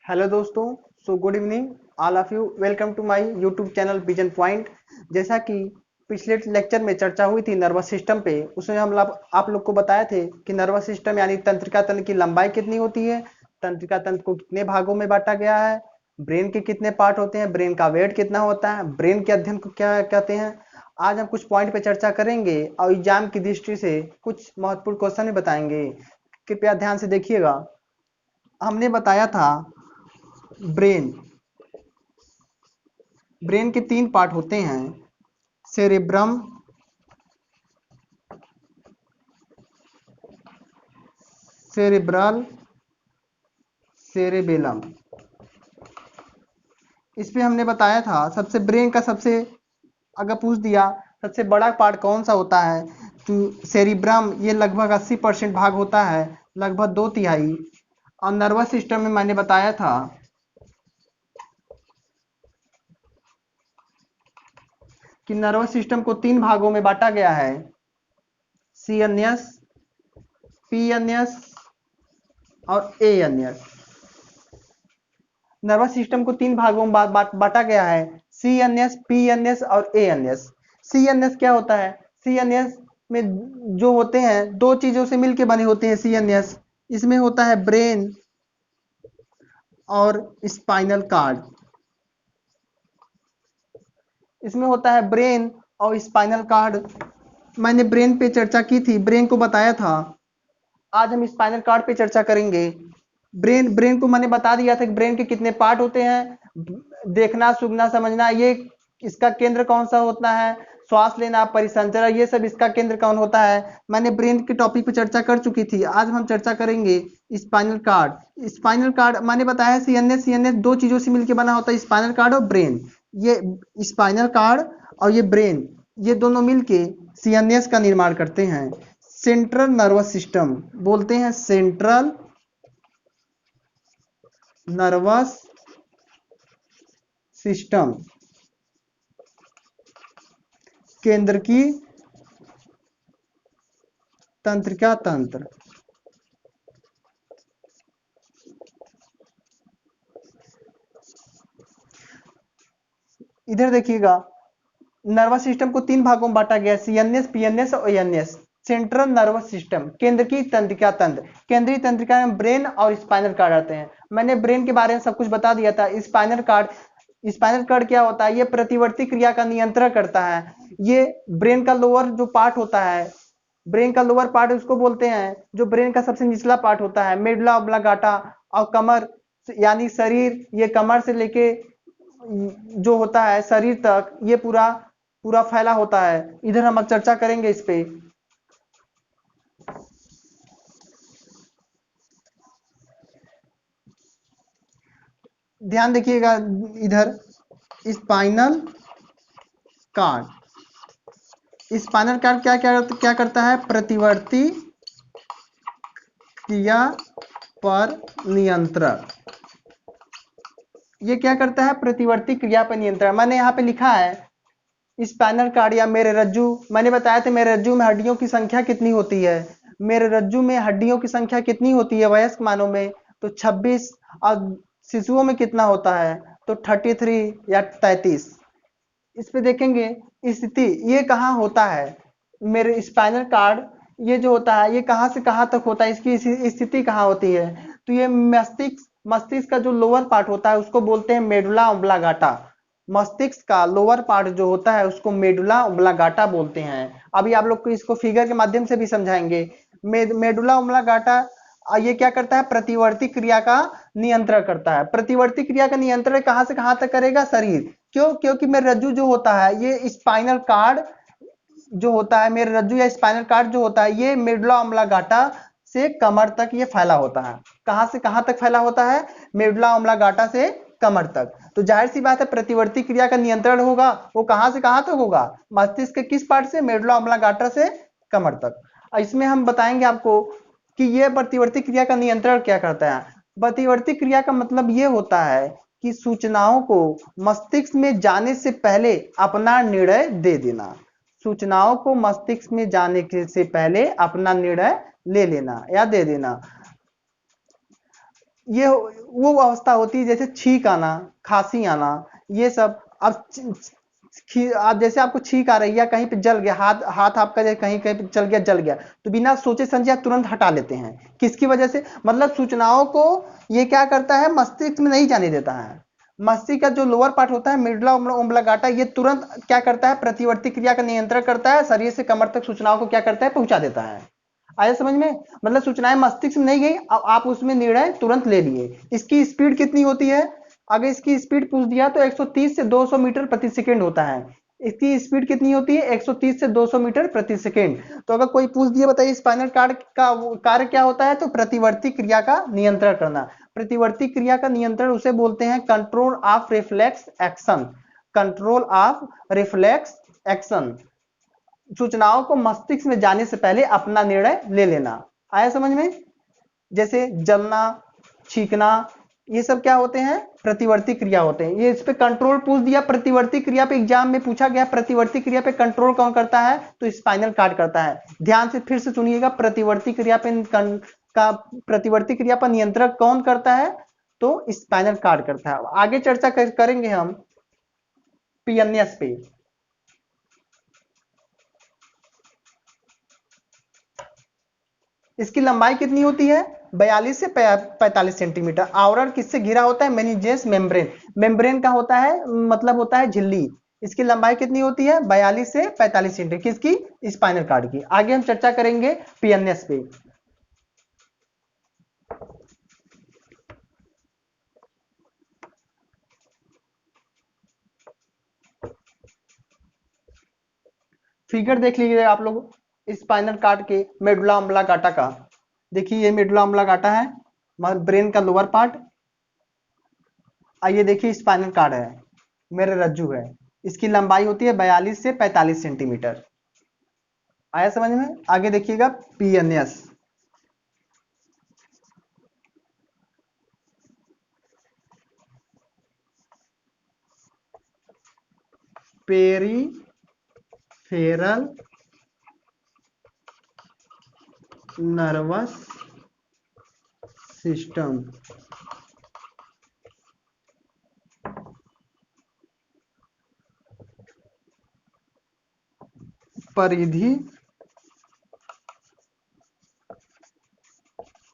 Hello दोस्तों। Good evening all of you. Welcome to my YouTube channel Vision Point. जैसा कि पिछले lecture में चर्चा हुई थी नर्वस सिस्टम पे, उसमें आप लोग को बताए थे कि नर्वस सिस्टम यानी तंत्रिका तंत्र की लंबाई कितनी होती है, तंत्रिका तंत्र को कितने भागों में बांटा गया है, ब्रेन के कितने पार्ट होते हैं, ब्रेन का वेट कितना होता है, ब्रेन के अध्ययन को क्या कहते हैं। आज हम कुछ पॉइंट पे चर्चा करेंगे और एग्जाम की दृष्टि से कुछ महत्वपूर्ण क्वेश्चन भी बताएंगे। कृपया ध्यान से देखिएगा। हमने बताया था ब्रेन ब्रेन के 3 पार्ट होते हैं, सेरेब्रम, सेरेब्रल, सेरेबेलम। इस पे हमने बताया था सबसे ब्रेन का सबसे, अगर पूछ दिया सबसे बड़ा पार्ट कौन सा होता है तो सेरिब्रम, ये लगभग 80% भाग होता है, लगभग 2/3। और नर्वस सिस्टम में मैंने बताया था कि नर्वस सिस्टम को 3 भागों में बांटा गया है, सीएनएस, पीएनएस और एएनएस। नर्वस सिस्टम को 3 भागों में बांटा गया है, सीएनएस, पीएनएस और एएनएस। सीएनएस क्या होता है? सीएनएस में जो होते हैं दो चीजों से मिलकर बने होते हैं सीएनएस। इसमें होता है ब्रेन और स्पाइनल कार्ड। इसमें होता है ब्रेन और स्पाइनल कार्ड। मैंने ब्रेन पे चर्चा की थी, ब्रेन को बताया था। आज हम स्पाइनल कार्ड पे चर्चा करेंगे। ब्रेन ब्रेन को मैंने बता दिया था कि ब्रेन के कितने पार्ट होते हैं, देखना, सूंघना, समझना, ये इसका केंद्र कौन सा होता है, श्वास लेना, परिसंचरण, ये सब इसका केंद्र कौन होता है। मैंने ब्रेन के टॉपिक पे चर्चा कर चुकी थी। आज हम चर्चा करेंगे स्पाइनल कार्ड। स्पाइनल कार्ड मैंने बताया सीएनएस दो चीजों से मिलकर बना होता है, स्पाइनल कार्ड और ब्रेन। ये स्पाइनल कार्ड और ये ब्रेन, ये दोनों मिलके सीएनएस का निर्माण करते हैं। सेंट्रल नर्वस सिस्टम बोलते हैं, सेंट्रल नर्वस सिस्टम, केंद्र की तंत्रिका तंत्र। इधर देखिएगा, नर्वस सिस्टम को 3 भागों में बांटा गया, सीएनएस, पीएनएस और एएनएस। सेंट्रल नर्वस सिस्टम, केंद्र की तंत्रिका तंत्र। केंद्रीय तंत्रिका में ब्रेन और स्पाइनल कार्ड आते हैं। मैंने ब्रेन के बारे में सब कुछ बता दिया था। स्पाइनल कार्ड क्या होता है? ये प्रतिवर्ती क्रिया का नियंत्रण करता है। ये ब्रेन का लोअर जो पार्ट होता है, ब्रेन का लोअर पार्ट उसको बोलते हैं, जो ब्रेन का सबसे निचला पार्ट होता है, मेडुला ऑब्लांगाटा। और कमर यानी शरीर, ये कमर से लेके जो होता है शरीर तक, ये पूरा पूरा फैला होता है। इधर हम अब चर्चा करेंगे इस पे। ध्यान देखिएगा इधर, स्पाइनल कार्ड। स्पाइनल कार्ड क्या क्या क्या करता है? प्रतिवर्ती क्रिया पर नियंत्रण। ये क्या करता है? प्रतिवर्ती क्रिया पर नियंत्रण। मैंने यहाँ पे लिखा है स्पाइनल कार्ड या मेरे रज्जू। मैंने बताया था मेरे रज्जू में हड्डियों की संख्या कितनी होती है। मेरे रज्जू में हड्डियों की संख्या कितनी होती है वयस्क मानव में? तो 26। और शिशुओं में कितना होता है? तो 33 या 33। इस पे देखेंगे स्थिति, ये कहाँ होता है? मेरे स्पाइनल कार्ड, ये जो होता है ये कहाँ से कहाँ तक होता है, इसकी स्थिति कहाँ होती है? तो ये मस्तिष्क, मस्तिष्क का जो लोअर पार्ट होता है उसको बोलते हैं मेडुला ऑब्लांगाटा। मस्तिष्क का लोअर पार्ट जो होता है उसको मेडुला ऑब्लांगाटा बोलते हैं। अभी आप लोग को इसको फिगर के माध्यम से भी समझाएंगे। मेडुला ऑब्लांगाटा ये क्या करता है? प्रतिवर्ती क्रिया का नियंत्रण करता है। प्रतिवर्ती क्रिया का नियंत्रण कहाँ से कहाँ तक करेगा? शरीर। क्यों? क्योंकि मेरे रज्जु जो होता है, ये स्पाइनल कार्ड जो होता है, मेरे रज्जु या स्पाइनल कार्ड जो होता है, ये मेडुला ऑब्लांगाटा से कमर तक ये फैला होता है। कहां से कहां तक फैला होता है? मेडुला ऑब्लांगाटा से कमर तक। तो जाहिर सी बात है प्रतिवर्ती क्रिया का नियंत्रण होगा, वो कहां से कहां तक होगा? मस्तिष्क के किस पार्ट से? मेडुला ऑब्लांगाटा से कमर तक। इसमें हम बताएंगे आपको कि ये प्रतिवर्ती क्रिया का नियंत्रण क्या करता है। प्रतिवर्ती क्रिया का मतलब ये होता है कि सूचनाओं को मस्तिष्क में जाने से पहले अपना निर्णय दे देना। सूचनाओं को मस्तिष्क में जाने से पहले अपना निर्णय ले लेना या दे देना। ये वो अवस्था होती है जैसे छींक आना, खांसी आना, ये सब। अब आप जैसे आपको छींक आ रही है, कहीं पे जल गया हाथ, हाथ आपका जैसे कहीं कहीं पे चल गया, जल गया, तो बिना सोचे समझे आप तुरंत हटा लेते हैं। किसकी वजह से? मतलब सूचनाओं को ये क्या करता है, मस्तिष्क में नहीं जाने देता है। मस्तिष्क का जो लोअर पार्ट होता है, मिडला ओब्लांगेटा, ये तुरंत क्या करता है, प्रतिवर्ती क्रिया का नियंत्रण करता है, शरीर से कमर तक सूचनाओं को क्या करता है, पहुंचा देता है। आया समझ में? मतलब सूचनाएं मस्तिष्क में नहीं गई, अब आप उसमें निर्णय तुरंत ले लिए। इसकी स्पीड कितनी होती है? अगर इसकी स्पीड पूछ दिया तो 130 से 200 मीटर प्रति सेकेंड होता है। इसकी स्पीड कितनी होती है? 130 से 200 मीटर प्रति सेकेंड। तो अगर कोई पूछ दिया, बताइए स्पाइनल कार्ड का कार्य क्या होता है, तो प्रतिवर्ती क्रिया का नियंत्रण करना। प्रतिवर्ती क्रिया का नियंत्रण उसे बोलते हैं control of reflex action. Control of reflex action, सूचनाओं को मस्तिष्क में जाने से पहले अपना निर्णय ले लेना। आया समझ में? जैसे जलना, छींकना, ये सब क्या होते हैं, प्रतिवर्ती क्रिया होते हैं। ये इस पे कंट्रोल पूछ दिया, प्रतिवर्ती क्रिया पे एग्जाम में पूछा गया, प्रतिवर्ती क्रिया पे कंट्रोल कौन करता है, तो स्पाइनल कार्ड करता है। ध्यान से फिर से सुनिएगा, प्रतिवर्ती क्रिया पे प्रतिवर्ती क्रिया पर नियंत्रण कौन करता है, तो स्पाइनल कार्ड करता है। आगे चर्चा करेंगे हम पीएनएस पे। इसकी लंबाई कितनी होती है? 42 से 45 सेंटीमीटर। आवरण किससे घिरा होता है? Meninges membrane. मेम्ब्रेन का होता है मतलब होता है झिल्ली। इसकी लंबाई कितनी होती है? 42 से 45 सेंटीमीटर। किसकी? स्पाइनल कार्ड की। आगे हम चर्चा करेंगे पीएनएस पे। फिगर देख लीजिए आप लोग स्पाइनल कार्ड के मेडुला ऑब्लांगेटा का। देखिए ये मेडुला ऑब्लांगेटा है, ब्रेन का लोअर पार्ट। आइए देखिए स्पाइनल कार्ड है, मेरे रज्जु है। इसकी लंबाई होती है 42 से 45 सेंटीमीटर। आया समझ में? आगे देखिएगा पीएनएस। Peripheral nervous system. परिधि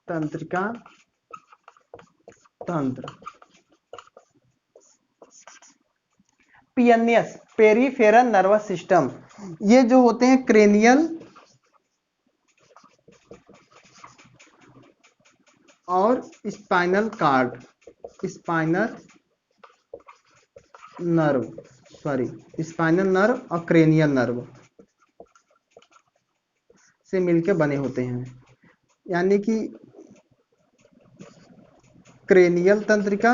तंत्रिका तंत्र। पीएनएस, पेरीफेरल नर्वस सिस्टम, ये जो होते हैं क्रेनियल और spinal cord, spinal nerve, sorry spinal nerve और क्रेनियल नर्व से मिलकर बने होते हैं। यानी कि क्रेनियल तंत्रिका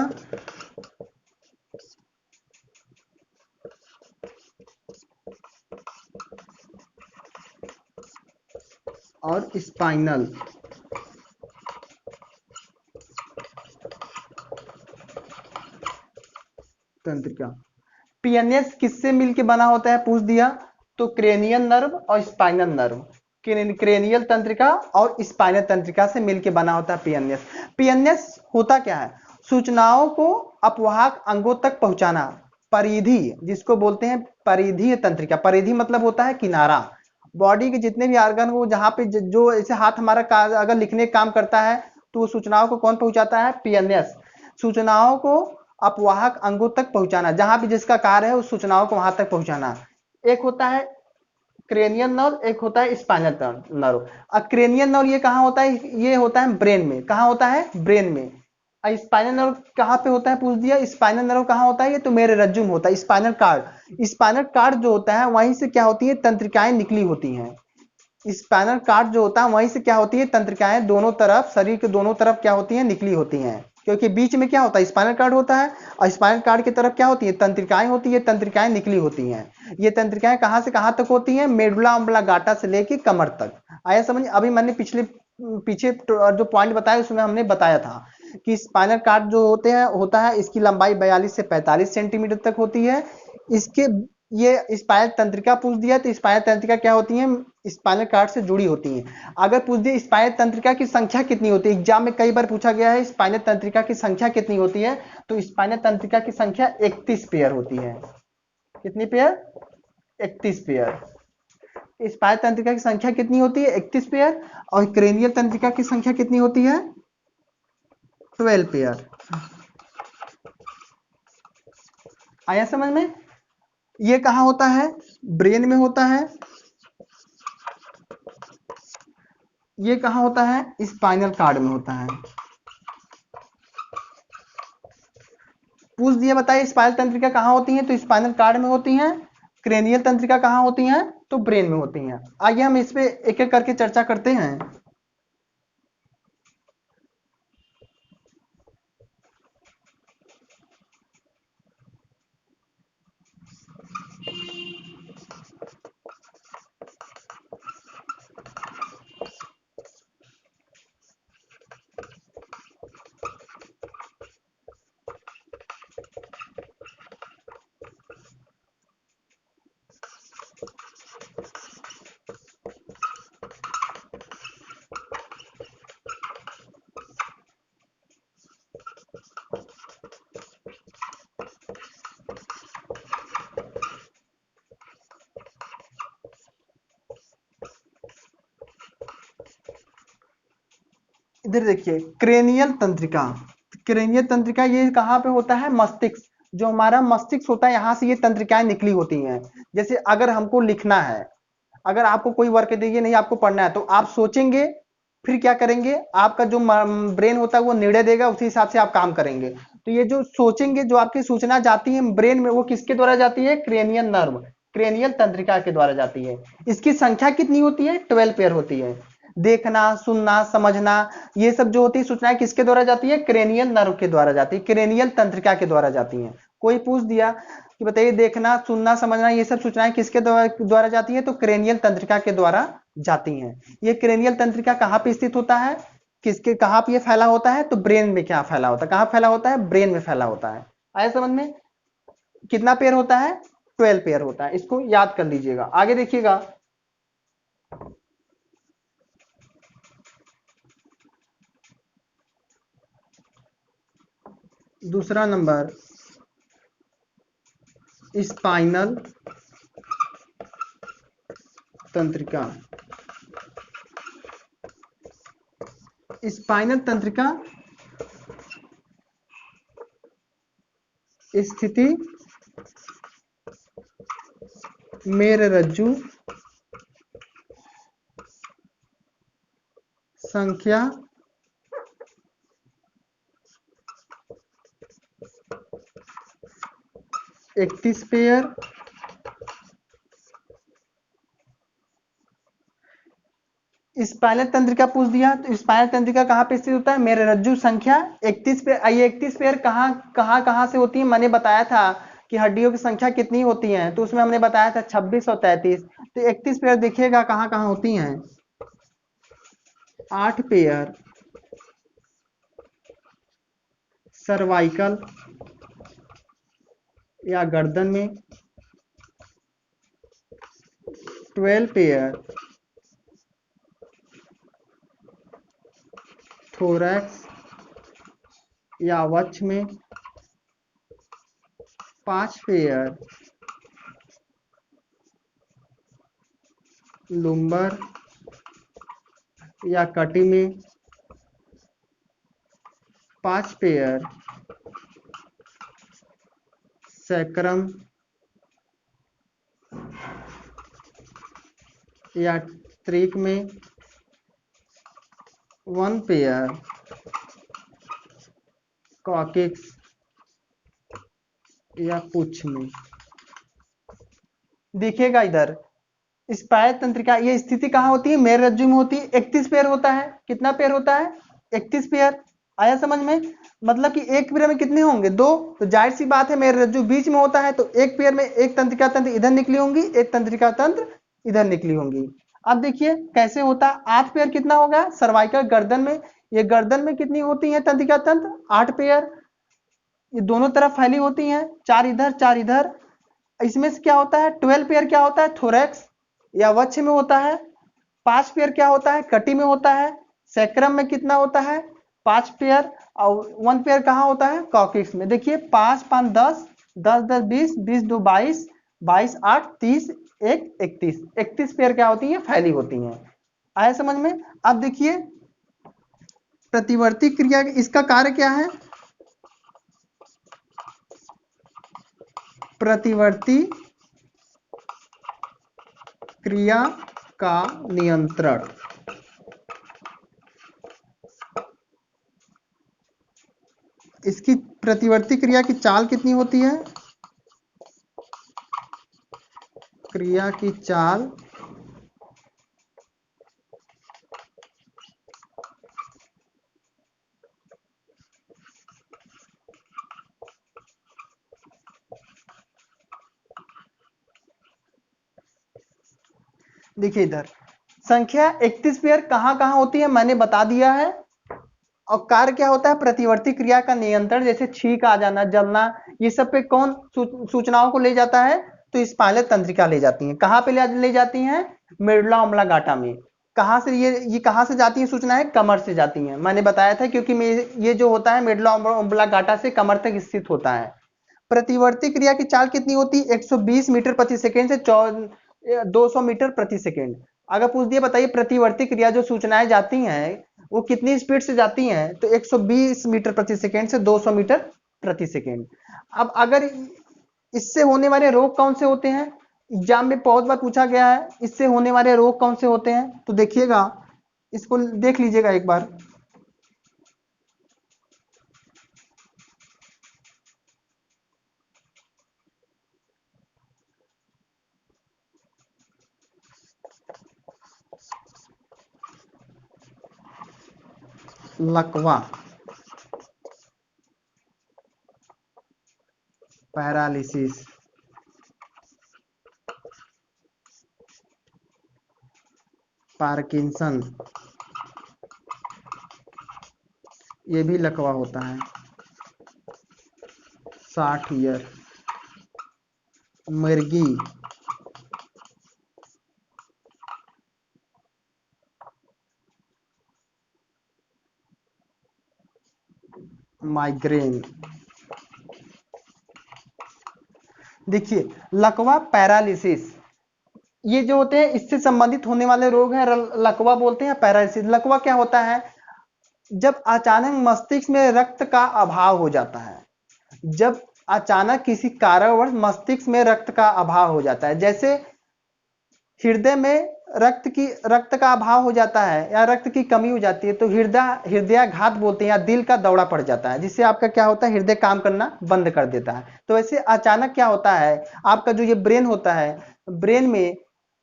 और स्पाइनल तंत्रिका। पीएनएस किससे मिलके बना होता है पूछ दिया, तो क्रेनियल नर्व और स्पाइनल नर्व, क्रेनियल तंत्रिका और स्पाइनल तंत्रिका से मिलके बना होता है पीएनएस। पीएनएस होता क्या है? सूचनाओं को अपवाहक अंगों तक पहुंचाना। परिधि जिसको बोलते हैं परिधीय तंत्रिका, परिधि मतलब होता है किनारा। बॉडी के जितने भी ऑर्गन हो, जहां पे जो ऐसे हाथ हमारा अगर लिखने का काम करता है, तो सूचनाओं को कौन पहुंचाता है? पीएनएस। सूचनाओं को अपवाहक अंगों तक पहुंचाना, जहां भी जिसका कार्य है उस सूचनाओं को वहां तक पहुंचाना। एक होता है क्रेनियल नर्व, एक होता है स्पाइनल नर्व। अब क्रेनियल नर्व ये कहाँ होता है? ये होता है ब्रेन में। कहाँ होता है? ब्रेन में। स्पाइनल नर्व कहाँ पे होता है पूछ दिया, स्पाइनल नर्व कहाँ होता है? ये तो मेरे रज्जु में होता है। स्पाइनल कार्ड, स्पाइनल कार्ड जो होता है वहीं से क्या होती है, तंत्रिकाएं निकली होती हैं। स्पाइनल कार्ड जो होता है वहीं से क्या होती है, तंत्रिकाएं दोनों तरफ, शरीर के दोनों तरफ क्या होती हैं, निकली होती हैं। क्योंकि बीच में क्या होता है, स्पाइनल कार्ड होता है, और स्पाइनल कार्ड की तरफ क्या होती है, तंत्रिकाएं होती है, तंत्रिकाएं निकली होती हैं। ये तंत्रिकाएं कहां से कहां तक होती हैं? मेडुला ऑब्लांगेटा से लेके कमर तक। आया समझ? अभी मैंने पीछे जो पॉइंट बताया उसमें हमने बताया था कि स्पाइनल कार्ड जो होता है इसकी लंबाई 42 से 45 सेंटीमीटर तक होती है। इसके ये स्पाइनल तंत्रिका पूछ दिया तो स्पाइनल तंत्रिका क्या होती है, स्पाइनल कार्ड से जुड़ी होती हैं। अगर पूछ दिया स्पाइनल तंत्रिका की संख्या कितनी होती है, एग्जाम में कई बार पूछा गया है स्पाइनल तंत्रिका की संख्या कितनी होती है, तो स्पाइनल तंत्रिका की संख्या 31 पेयर होती है। कितनी पेयर? 31 पेयर। स्पाइनल तंत्रिका की संख्या कितनी होती है? 31 पेयर। और क्रेनियल तंत्रिका की संख्या कितनी होती है? 12 पेयर। आया समझ में? ये कहाँ होता है? ब्रेन में होता है। ये कहाँ होता है? स्पाइनल कार्ड में होता है। पूछ दिया, बताइए स्पाइनल तंत्रिका कहाँ होती है, तो स्पाइनल कार्ड में होती हैं। क्रेनियल तंत्रिका कहाँ होती हैं, तो ब्रेन में होती हैं। आइए हम इस पे एक एक करके चर्चा करते हैं। इधर देखिए क्रेनियल तंत्रिका। क्रेनियल तंत्रिका ये कहाँ पे होता है? मस्तिष्क। जो हमारा मस्तिष्क होता है यहाँ से ये तंत्रिकाएं निकली होती हैं। जैसे अगर हमको लिखना है, अगर आपको कोई वर्क दिए नहीं, आपको पढ़ना है, तो आप सोचेंगे, फिर क्या करेंगे, आपका जो ब्रेन होता है वो निर्णय देगा, उसी हिसाब से आप काम करेंगे। तो ये जो सोचेंगे, जो आपकी सूचना जाती है ब्रेन में, वो किसके द्वारा जाती है? क्रेनियल नर्व, क्रेनियल तंत्रिका के द्वारा जाती है। इसकी संख्या कितनी होती है? 12 पेयर होती है। देखना, सुनना, समझना, ये सब जो होती है सूचनाएं किसके द्वारा जाती है? क्रेनियल नर्व के द्वारा जाती है, क्रेनियल तंत्रिका के द्वारा जाती है। कोई पूछ दिया कि बताइए देखना, सुनना, समझना, ये सब सूचनाएं किसके द्वारा जाती है, तो क्रेनियल तंत्रिका के द्वारा जाती हैं। ये क्रेनियल तंत्रिका कहाँ पे स्थित होता है, किसके कहाँ पे ये फैला होता है, तो ब्रेन में क्या फैला होता है, कहाँ फैला होता है? ब्रेन में फैला होता है। आया समझ में? कितना पेयर होता है? 12 पेयर होता है। इसको याद कर लीजिएगा। आगे देखिएगा, दूसरा नंबर, स्पाइनल तंत्रिका। स्पाइनल तंत्रिका स्थिति मेरुरज्जु संख्या 31 पेयर। स्पाइनल तंत्रिका पूछ दिया, तो स्पाइनल तंत्रिका कहाँ पे स्थित होता है? मेरुरज्जु संख्या 31 पे। आइए 31 पेयर कहाँ कहाँ कहाँ से होती है? मैंने बताया था कि हड्डियों की संख्या कितनी होती है, तो उसमें हमने बताया था 26 और 33। तो 31 पेयर देखिएगा कहाँ कहाँ होती हैं। 8 पेयर सर्वाइकल या गर्दन में, 12 पेयर थोरैक्स या वक्ष में, 5 पेयर लुम्बर या कटी में, 5 पेयर सैक्रम या ट्रीक में, 1 पेयर कॉकिक्स या पुच्छ में। देखिएगा इधर, स्पाइनल तंत्रिका ये स्थिति कहाँ होती है? मेरुरज्जु में होती है। 31 पेयर होता है। कितना पेयर होता है? 31 पेयर। आया समझ में? मतलब कि एक पेयर में कितने होंगे? 2। तो जाहिर सी बात है मेरुरज्जु बीच में होता है, तो एक पेयर में एक तंत्रिका तंत्र इधर निकली होंगी, एक तंत्रिका तंत्र इधर निकली होंगी। अब देखिए कैसे होता है। 8 पेयर कितना होगा? सर्वाइकल गर्दन में, ये गर्दन में कितनी होती है तंत्रिका तंत्र? 8 पेयर। ये दोनों तरफ फैली होती हैं, 4 इधर 4 इधर। इसमें से क्या होता है, 12 पेयर क्या होता है, थोरैक्स या वक्ष में होता है। 5 पेयर क्या होता है, कटी में होता है। सैक्रम में कितना होता है, 5 पेयर। और 1 पेयर कहाँ होता है, कॉक्सिक्स में। देखिए 5 5 10, 10 10 20, 20 2 22, 22 8 30, 1 31, 31 पेयर क्या होती है, फैली होती हैं। आया समझ में। अब देखिए प्रतिवर्ती क्रिया, इसका कार्य क्या है, प्रतिवर्ती क्रिया का नियंत्रण। इसकी प्रतिवर्ती क्रिया की चाल कितनी होती है, क्रिया की चाल देखिए इधर संख्या 31 पेयर कहाँ कहाँ होती है मैंने बता दिया है। और कार्य क्या होता है, प्रतिवर्ती क्रिया का नियंत्रण, जैसे छींक आ जाना, जलना, ये सब पे कौन सूचनाओं को ले जाता है, तो स्पाइनल तंत्रिका ले जाती है। कहाँ पे ले जाती हैं, मेडुला ओब्लांगाटा में। कहाँ से ये कहाँ से जाती है सूचनाएं, कमर से जाती हैं। मैंने बताया था क्योंकि ये जो होता है मेडुला ओब्लांगाटा से कमर तक स्थित होता है। प्रतिवर्ती क्रिया की चाल कितनी होती है, 120 मीटर प्रति सेकेंड से 200 मीटर प्रति सेकेंड। अगर पूछ दिया बताइए प्रतिवर्ती क्रिया जो सूचनाएं जाती हैं वो कितनी स्पीड से जाती हैं, तो 120 मीटर प्रति सेकेंड से 200 मीटर प्रति सेकेंड। अब अगर इससे होने वाले रोग कौन से होते हैं, एग्जाम में बहुत बार पूछा गया है, इससे होने वाले रोग कौन से होते हैं, तो देखिएगा इसको देख लीजिएगा एक बार। लकवा, पैरालिसिस, पार्किंसन, ये भी लकवा होता है। 60 ईयर, मिर्गी, माइग्रेन। देखिए लकवा, पैरालिसिस, ये जो होते हैं इससे संबंधित होने वाले रोग हैं, लकवा बोलते हैं पैरालिसिस। लकवा क्या होता है, जब अचानक मस्तिष्क में रक्त का अभाव हो जाता है। जब अचानक किसी कारणवश मस्तिष्क में रक्त का अभाव हो जाता है, जैसे हृदय में रक्त का अभाव हो जाता है या रक्त की कमी हो जाती है, तो हृदयाघात बोलते हैं, या दिल का दौरा पड़ जाता है, जिससे आपका क्या होता है, हृदय काम करना बंद कर देता है। तो ऐसे अचानक क्या होता है, आपका जो ये ब्रेन होता है, ब्रेन में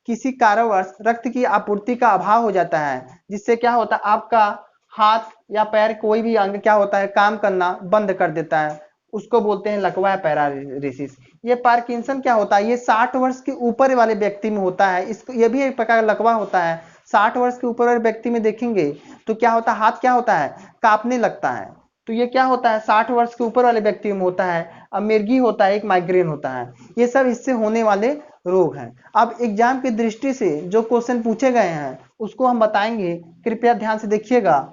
किसी कारणवश रक्त की आपूर्ति का अभाव हो जाता है, जिससे क्या होता है, आपका हाथ या पैर कोई भी अंग क्या होता है, काम करना बंद कर देता है। उसको बोलते हैं लकवा पैरालिसिस। ये पार्किंसन क्या होता है, ये 60 वर्ष के ऊपर वाले व्यक्ति में होता है। इसको ये भी एक प्रकार का लकवा होता है। 60 वर्ष के ऊपर वाले व्यक्ति में देखेंगे तो क्या होता है, हाथ क्या होता है, कांपने लगता है। तो ये क्या होता है, 60 वर्ष के ऊपर वाले व्यक्ति में होता है। अब मिर्गी होता है, एक माइग्रेन होता है। ये सब इससे होने वाले रोग हैं। अब एग्जाम की दृष्टि से जो क्वेश्चन पूछे गए हैं उसको हम बताएंगे, कृपया ध्यान से देखिएगा।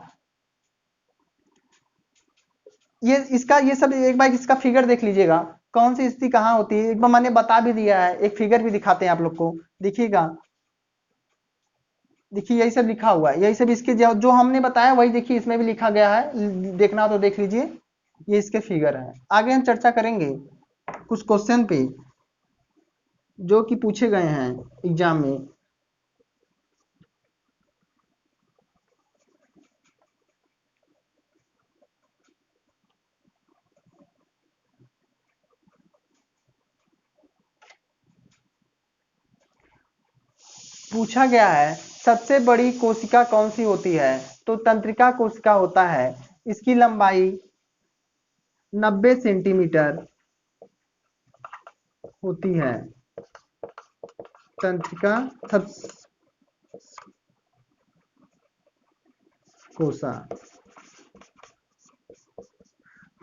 ये सब एक बार इसका फिगर देख लीजिएगा, कौन सी स्थिति कहाँ होती है, एक बार मैंने बता भी दिया है, एक फिगर भी दिखाते हैं आप लोग को, देखिएगा। देखिए यही सब लिखा हुआ है, यही सब इसके जो हमने बताया वही देखिए इसमें भी लिखा गया है, देखना हो तो देख लीजिए। ये इसके फिगर है। आगे हम चर्चा करेंगे कुछ क्वेश्चन पे जो कि पूछे गए हैं एग्जाम में। पूछा गया है सबसे बड़ी कोशिका कौन सी होती है, तो तंत्रिका कोशिका होता है। इसकी लंबाई 90 सेंटीमीटर होती है। तंत्रिका सब कोशा,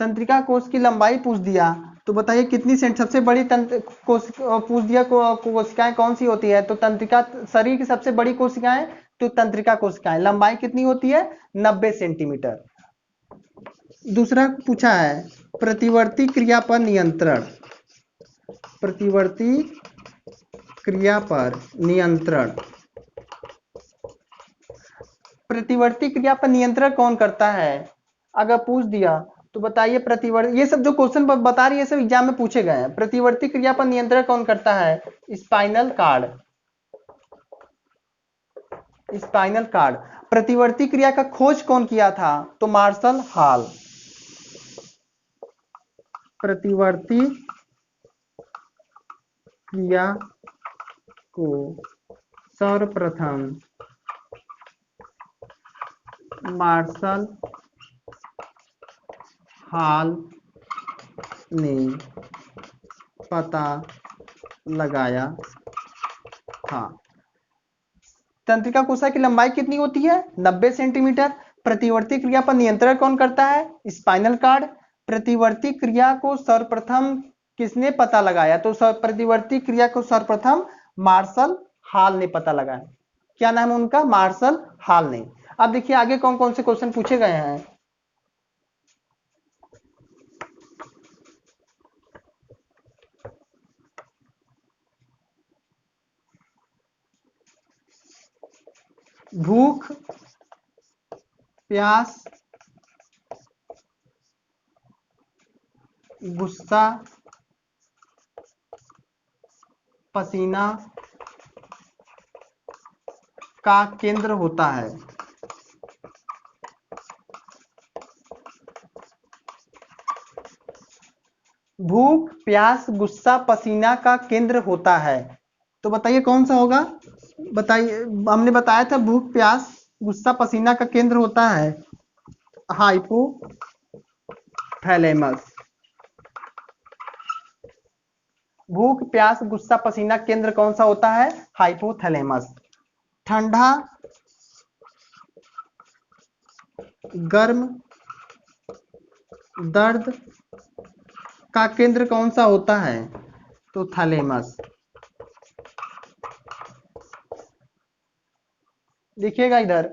तंत्रिका कोश की लंबाई पूछ दिया तो बताइए कितनी सबसे बड़ी तंत्र पूछ दिया कोशिकाएं कौन सी होती है, तो तंत्रिका, शरीर की सबसे बड़ी कोशिकाएं तो तंत्रिका कोशिकाएं, लंबाई कितनी होती है 90 सेंटीमीटर। दूसरा पूछा है प्रतिवर्ती क्रिया पर नियंत्रण, प्रतिवर्ती क्रिया पर नियंत्रण, प्रतिवर्ती क्रिया पर नियंत्रण कौन करता है, अगर पूछ दिया तो बताइए प्रतिवर्ती, ये सब जो क्वेश्चन बता रही है सब एग्जाम में पूछे गए हैं। प्रतिवर्ती क्रिया पर नियंत्रण कौन करता है, स्पाइनल कार्ड, स्पाइनल कार्ड। प्रतिवर्ती क्रिया का खोज कौन किया था, तो मार्शल हॉल। प्रतिवर्ती क्रिया को सर्वप्रथम मार्शल हॉल ने पता लगाया था। तंत्रिका कोशिका की लंबाई कितनी होती है 90 सेंटीमीटर। प्रतिवर्ती क्रिया पर नियंत्रण कौन करता है, स्पाइनल कार्ड। प्रतिवर्ती क्रिया को सर्वप्रथम किसने पता लगाया, तो प्रतिवर्ती क्रिया को सर्वप्रथम मार्शल हॉल ने पता लगाया। क्या नाम है उनका, मार्शल हॉल ने। अब देखिए आगे कौन कौन से क्वेश्चन पूछे गए हैं। भूख, प्यास, गुस्सा, पसीना का केंद्र होता है। भूख, प्यास, गुस्सा, पसीना का केंद्र होता है, तो बताइए कौन सा होगा। बताइए, हमने बताया था भूख, प्यास, गुस्सा, पसीना का केंद्र होता है हाइपोथैलेमस। भूख, प्यास, गुस्सा, पसीना केंद्र कौन सा होता है, हाइपोथैलेमस। ठंडा, गर्म, दर्द का केंद्र कौन सा होता है, तो थैलेमस। देखिएगा इधर,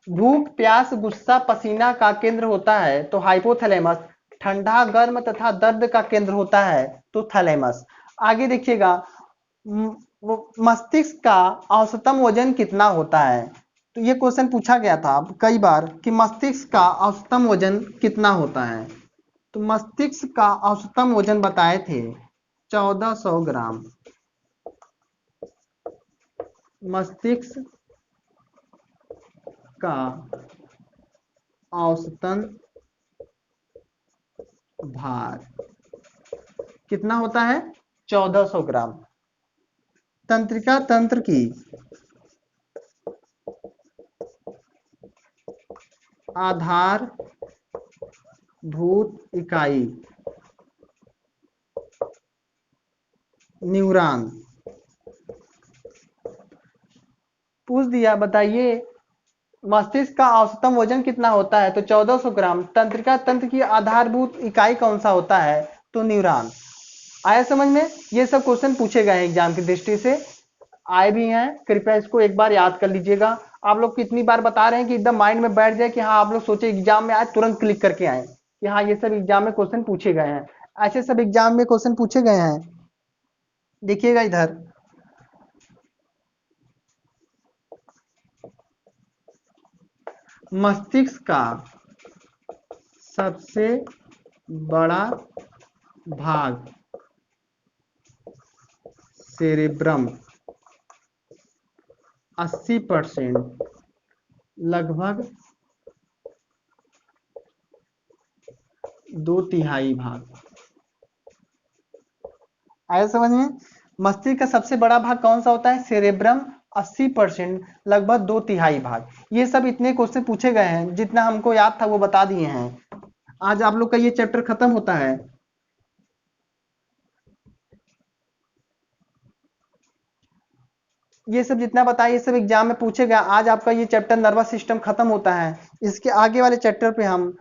भूख, प्यास, गुस्सा, पसीना का केंद्र होता है तो हाइपोथैलेमस। ठंडा, गर्म तथा दर्द का केंद्र होता है तो थैलेमस। आगे देखिएगा, मस्तिष्क का औसतम वजन कितना होता है, तो ये क्वेश्चन पूछा गया था कई बार कि मस्तिष्क का औसतम वजन कितना होता है। तो मस्तिष्क का औसतम वजन बताए थे 1400 ग्राम। मस्तिष्क का औसतन भार कितना होता है 1400 ग्राम। तंत्रिका तंत्र की आधारभूत इकाई न्यूरॉन। पूछ दिया, बताइए मस्तिष्क का औसतम वजन कितना होता है, तो 1400 ग्राम। तंत्रिका तंत्र की आधारभूत इकाई कौन सा होता है, तो न्यूरॉन। आया समझ में। ये सब क्वेश्चन पूछे गए हैं एग्जाम की दृष्टि से, आए भी हैं, कृपया इसको एक बार याद कर लीजिएगा। आप लोग कितनी बार बता रहे हैं कि एकदम माइंड में बैठ जाए कि हाँ आप लोग सोचे एग्जाम में आए तुरंत क्लिक करके आए कि हाँ ये सब एग्जाम में क्वेश्चन पूछे गए हैं। ऐसे सब एग्जाम में क्वेश्चन पूछे गए हैं। देखिएगा इधर, मस्तिष्क का सबसे बड़ा भाग सेरेब्रम 80%, लगभग 2/3 भाग। आया समझ में। मस्तिष्क का सबसे बड़ा भाग कौन सा होता है, सेरेब्रम 80%, लगभग 2/3 भाग। ये सब इतने क्वेश्चन पूछे गए हैं, जितना हमको याद था वो बता दिए हैं। आज आप लोग का ये चैप्टर खत्म होता है। ये सब जितना बताया ये सब एग्जाम में पूछे गए। आज आपका ये चैप्टर नर्वस सिस्टम खत्म होता है। इसके आगे वाले चैप्टर पे हम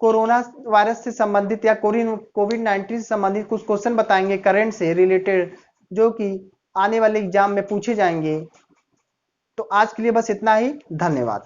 कोरोना वायरस से संबंधित या कोविड-19 से संबंधित कुछ क्वेश्चन बताएंगे करंट से रिलेटेड, जो कि आने वाले एग्जाम में पूछे जाएंगे। तो आज के लिए बस इतना ही, धन्यवाद।